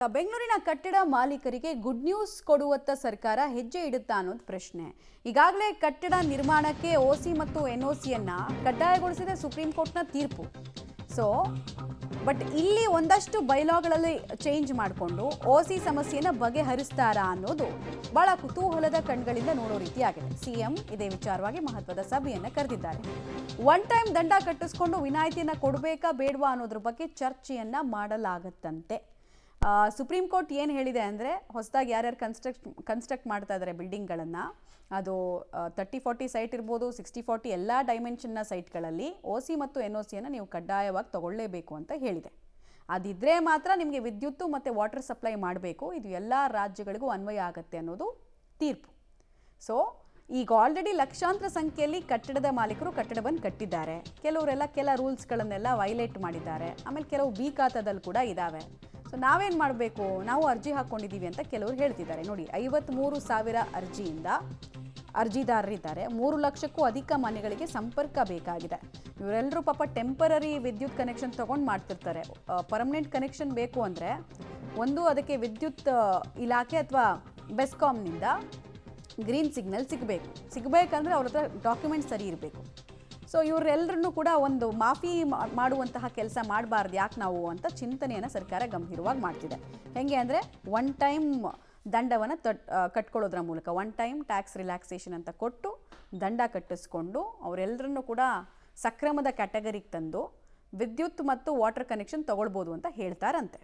ಬೆಂಗಳೂರಿನ ಕಟ್ಟಡ ಮಾಲೀಕರಿಗೆ ಗುಡ್ ನ್ಯೂಸ್ ಕೊಡುವತ್ತ ಸರ್ಕಾರ ಹೆಜ್ಜೆ ಇಡುತ್ತಾ ಅನ್ನೋದು ಪ್ರಶ್ನೆ. ಈಗಾಗಲೇ ಕಟ್ಟಡ ನಿರ್ಮಾಣಕ್ಕೆ ಓಸಿ ಮತ್ತು ಎನ್ಒಸಿಯನ್ನ ಕಡ್ಡಾಯಗೊಳಿಸಿದೆ ಸುಪ್ರೀಂ ಕೋರ್ಟ್ನ ತೀರ್ಪು. ಬಟ್ ಇಲ್ಲಿ ಒಂದಷ್ಟು ಬೈಲಾಗಳಲ್ಲಿ ಚೇಂಜ್ ಮಾಡಿಕೊಂಡು ಓಸಿ ಸಮಸ್ಯೆಯನ್ನು ಬಗೆಹರಿಸ್ತಾರಾ ಅನ್ನೋದು ಬಹಳ ಕುತೂಹಲದ ಕಣ್ಗಳಿಂದ ನೋಡೋ ರೀತಿಯಾಗಿದೆ. ಸಿಎಂ ಇದೇ ವಿಚಾರವಾಗಿ ಮಹತ್ವದ ಸಭೆಯನ್ನು ಕರೆದಿದ್ದಾರೆ. ಒನ್ ಟೈಮ್ ದಂಡ ಕಟ್ಟಿಸ್ಕೊಂಡು ವಿನಾಯಿತಿಯನ್ನು ಕೊಡಬೇಕಾ ಬೇಡವಾ ಅನ್ನೋದ್ರ ಬಗ್ಗೆ ಚರ್ಚೆಯನ್ನ ಮಾಡಲಾಗತ್ತಂತೆ. ಸುಪ್ರೀಂ ಕೋರ್ಟ್ ಏನು ಹೇಳಿದೆ ಅಂದರೆ, ಹೊಸದಾಗಿ ಯಾರ್ಯಾರು ಕನ್ಸ್ಟ್ರಕ್ಟ್ ಮಾಡ್ತಾ ಇದ್ದಾರೆ ಬಿಲ್ಡಿಂಗ್ಗಳನ್ನು, ಅದು 30-40 ಸೈಟ್ ಇರ್ಬೋದು, 60-40 ಎಲ್ಲ ಡೈಮೆನ್ಷನ್ನ ಸೈಟ್ಗಳಲ್ಲಿ ಓಸಿ ಮತ್ತು ಎನ್ಒಸಿಯನ್ನು ನೀವು ಕಡ್ಡಾಯವಾಗಿ ತಗೊಳ್ಳೇಬೇಕು ಅಂತ ಹೇಳಿದೆ. ಅದಿದ್ದರೆ ಮಾತ್ರ ನಿಮಗೆ ವಿದ್ಯುತ್ತು ಮತ್ತು ವಾಟರ್ ಸಪ್ಲೈ ಮಾಡಬೇಕು. ಇದು ಎಲ್ಲ ರಾಜ್ಯಗಳಿಗೂ ಅನ್ವಯ ಆಗುತ್ತೆ ಅನ್ನೋದು ತೀರ್ಪು. ಈಗ ಆಲ್ರೆಡಿ ಲಕ್ಷಾಂತರ ಸಂಖ್ಯೆಯಲ್ಲಿ ಕಟ್ಟಡದ ಮಾಲೀಕರು ಕಟ್ಟಡವನ್ನು ಕಟ್ಟಿದ್ದಾರೆ. ಕೆಲವರೆಲ್ಲ ಕೆಲ ರೂಲ್ಸ್ಗಳನ್ನೆಲ್ಲ ವೈಲೇಟ್ ಮಾಡಿದ್ದಾರೆ. ಆಮೇಲೆ ಕೆಲವು ಬಿ ಖಾತಾದಲ್ಲಿ ಕೂಡ ಇದ್ದಾವೆ. ನಾವೇನು ಮಾಡಬೇಕು, ನಾವು ಅರ್ಜಿ ಹಾಕ್ಕೊಂಡಿದ್ದೀವಿ ಅಂತ ಕೆಲವರು ಹೇಳ್ತಿದ್ದಾರೆ. ನೋಡಿ, 53,000 ಅರ್ಜಿದಾರರಿದ್ದಾರೆ. 3 ಲಕ್ಷಕ್ಕೂ ಅಧಿಕ ಮನೆಗಳಿಗೆ ಸಂಪರ್ಕ ಬೇಕಾಗಿದೆ. ಇವರೆಲ್ಲರೂ ಪಾಪ ಟೆಂಪರರಿ ವಿದ್ಯುತ್ ಕನೆಕ್ಷನ್ ತೊಗೊಂಡು ಮಾಡ್ತಿರ್ತಾರೆ. ಪರ್ಮನೆಂಟ್ ಕನೆಕ್ಷನ್ ಬೇಕು ಅಂದರೆ ಒಂದು ಅದಕ್ಕೆ ವಿದ್ಯುತ್ ಇಲಾಖೆ ಅಥವಾ ಬೆಸ್ಕಾಮ್ನಿಂದ ಗ್ರೀನ್ ಸಿಗ್ನಲ್ ಸಿಗಬೇಕಂದ್ರೆ ಅವ್ರ ಹತ್ರ ಡಾಕ್ಯುಮೆಂಟ್ ಸರಿ ಇರಬೇಕು. ಇವರೆಲ್ಲರನ್ನೂ ಕೂಡ ಒಂದು ಮಾಫಿ ಮಾಡುವಂತಹ ಕೆಲಸ ಮಾಡಬಾರ್ದು ಯಾಕೆ ನಾವು ಅಂತ ಚಿಂತನೆಯನ್ನು ಸರ್ಕಾರ ಗಂಭೀರವಾಗಿ ಮಾಡ್ತಿದೆ. ಹೇಗೆ ಅಂದರೆ, ಒನ್ ಟೈಮ್ ದಂಡವನ್ನು ಕಟ್ಕೊಳ್ಳೋದ್ರ ಮೂಲಕ ಒನ್ ಟೈಮ್ ಟ್ಯಾಕ್ಸ್ ರಿಲ್ಯಾಕ್ಸೇಷನ್ ಅಂತ ಕೊಟ್ಟು ದಂಡ ಕಟ್ಟಿಸ್ಕೊಂಡು ಅವರೆಲ್ಲರನ್ನೂ ಕೂಡ ಸಕ್ರಮದ ಕ್ಯಾಟಗರಿಗೆ ತಂದು ವಿದ್ಯುತ್ ಮತ್ತು ವಾಟರ್ ಕನೆಕ್ಷನ್ ತಗೊಳ್ಬೋದು ಅಂತ ಹೇಳ್ತಾರಂತೆ.